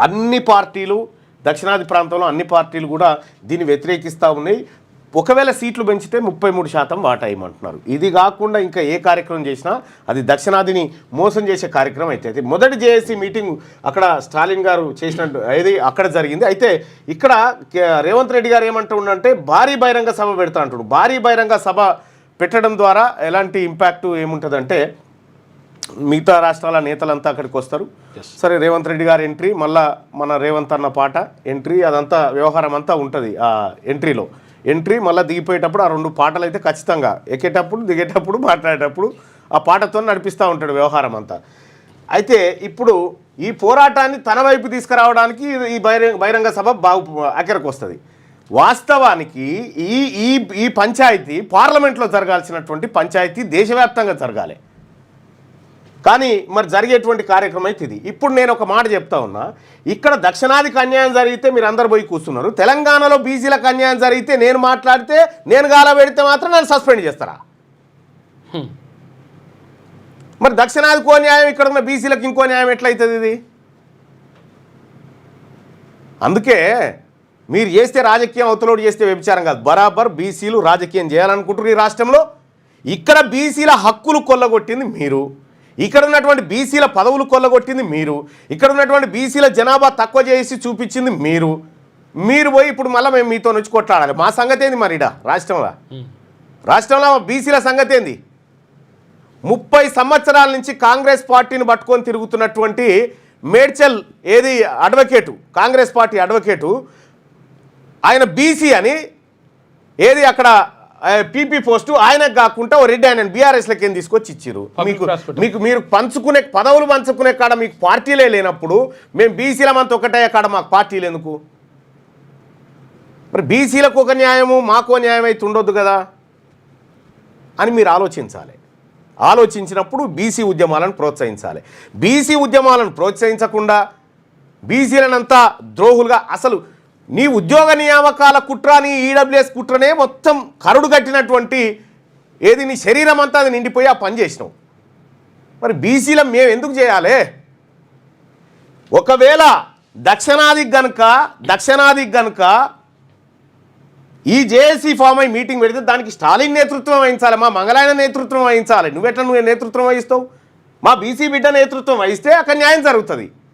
అన్ని పార్టీలు దక్షిణాది ప్రాంతంలో అన్ని పార్టీలు కూడా దీన్ని వ్యతిరేకిస్తూ ఉన్నాయి. ఒకవేళ సీట్లు పెంచితే 33% వాటా ఇవ్వమంటున్నారు. ఇది కాకుండా ఇంకా ఏ కార్యక్రమం చేసినా అది దక్షిణాదిని మోసం చేసే కార్యక్రమం అయితే మొదటి జేఏసీ మీటింగ్ అక్కడ స్టాలిన్ గారు చేసినట్టు అది అక్కడ జరిగింది. అయితే ఇక్కడ రేవంత్ రెడ్డి గారు ఏమంటుండంటే భారీ బహిరంగ సభ పెడతా అంటుడు. భారీ బహిరంగ సభ పెట్టడం ద్వారా ఎలాంటి ఇంపాక్ట్ ఏముంటుందంటే మిగతా రాష్ట్రాల నేతలంతా అక్కడికి వస్తారు. సరే రేవంత్ రెడ్డి గారు ఎంట్రీ, మళ్ళా మన రేవంత్ అన్న పాట ఎంట్రీ, అదంతా వ్యవహారం అంతా ఉంటుంది ఆ ఎంట్రీలో. ఎంట్రీ మళ్ళీ దిగిపోయేటప్పుడు ఆ 2 పాటలు అయితే ఖచ్చితంగా ఎక్కేటప్పుడు దిగేటప్పుడు మాట్లాడేటప్పుడు ఆ పాటతో నడిపిస్తూ ఉంటాడు వ్యవహారం అంతా. అయితే ఇప్పుడు ఈ పోరాటాన్ని తన వైపు తీసుకురావడానికి ఈ బహిరంగ సభ అక్కడికి వస్తుంది. వాస్తవానికి ఈ ఈ ఈ పంచాయతీ పార్లమెంట్లో జరగాల్సినటువంటి పంచాయతీ దేశవ్యాప్తంగా జరగాలి. కానీ మరి జరిగేటువంటి కార్యక్రమం అయితే ఇది. ఇప్పుడు నేను ఒక మాట చెప్తా ఉన్నా, ఇక్కడ దక్షిణాదికి అన్యాయం జరిగితే మీరు అందరు పోయి కూర్చున్నారు, తెలంగాణలో బీసీలకు అన్యాయం జరిగితే నేను మాట్లాడితే నేను గాల పెడితే మాత్రం నన్ను సస్పెండ్ చేస్తారా? మరి దక్షిణాదికో న్యాయం, ఇక్కడ ఉన్న బీసీలకు ఇంకో న్యాయం ఎట్లయితుంది ఇది? అందుకే మీరు చేస్తే రాజకీయం, అవతలోడు చేస్తే వ్యభిచారం కాదు. బరాబర్ బీసీలు రాజకీయం చేయాలనుకుంటున్నారు ఈ రాష్ట్రంలో. ఇక్కడ బీసీల హక్కులు కొల్లగొట్టింది మీరు, ఇక్కడ ఉన్నటువంటి బీసీల పదవులు కొల్లగొట్టింది మీరు, ఇక్కడ ఉన్నటువంటి బీసీల జనాభా తక్కువ చేసి చూపించింది మీరు. మీరు పోయి ఇప్పుడు మళ్ళీ మేము మీతో నుంచి కొట్లాడాలి. మా సంగతి ఏంది మరి? రాష్ట్రంలో బీసీల సంగతి ఏంది? 30 సంవత్సరాల నుంచి కాంగ్రెస్ పార్టీని పట్టుకొని తిరుగుతున్నటువంటి మేడ్చల్ ఏది అడ్వకేటు, కాంగ్రెస్ పార్టీ అడ్వకేటు, ఆయన బీసీ అని ఏది అక్కడ పీపీ పోస్టు ఆయనకు కాకుండా ఓ రెడ్డి ఆయన బీఆర్ఎస్లకి ఏం తీసుకొచ్చి ఇచ్చారు. మీకు మీరు పంచుకునే పదవులు పంచుకునే కాడ మీకు పార్టీలే లేనప్పుడు మేము బీసీలమంతా ఒకటయ్యే కాడ మాకు పార్టీలు ఎందుకు? మరి బీసీలకు ఒక న్యాయము మాకో న్యాయం అయితే ఉండొద్దు కదా అని మీరు ఆలోచించాలి. ఆలోచించినప్పుడు బీసీ ఉద్యమాలను ప్రోత్సహించాలి. బీసీ ఉద్యమాలను ప్రోత్సహించకుండా బీసీలనంతా ద్రోహులుగా, అసలు నీ ఉద్యోగ నియామకాల కుట్ర, నీ ఈడబ్ల్యూఎస్ కుట్రనే మొత్తం కరుడు కట్టినటువంటి ఏది నీ శరీరం అంతా అది నిండిపోయి ఆ పని చేసినావు. మరి బీసీల మేము ఎందుకు చేయాలి? ఒకవేళ దక్షిణాదికి గనుక ఈ జేఏసీ ఫామ్ అయి మీటింగ్ పెడితే దానికి స్టాలిన్ నేతృత్వం వహించాలి, మా మంగళాయన నేతృత్వం వహించాలి. నువ్వు నేతృత్వం వహిస్తావు? మా బీసీ బిడ్డ నేతృత్వం వహిస్తే అక్కడ న్యాయం జరుగుతుంది.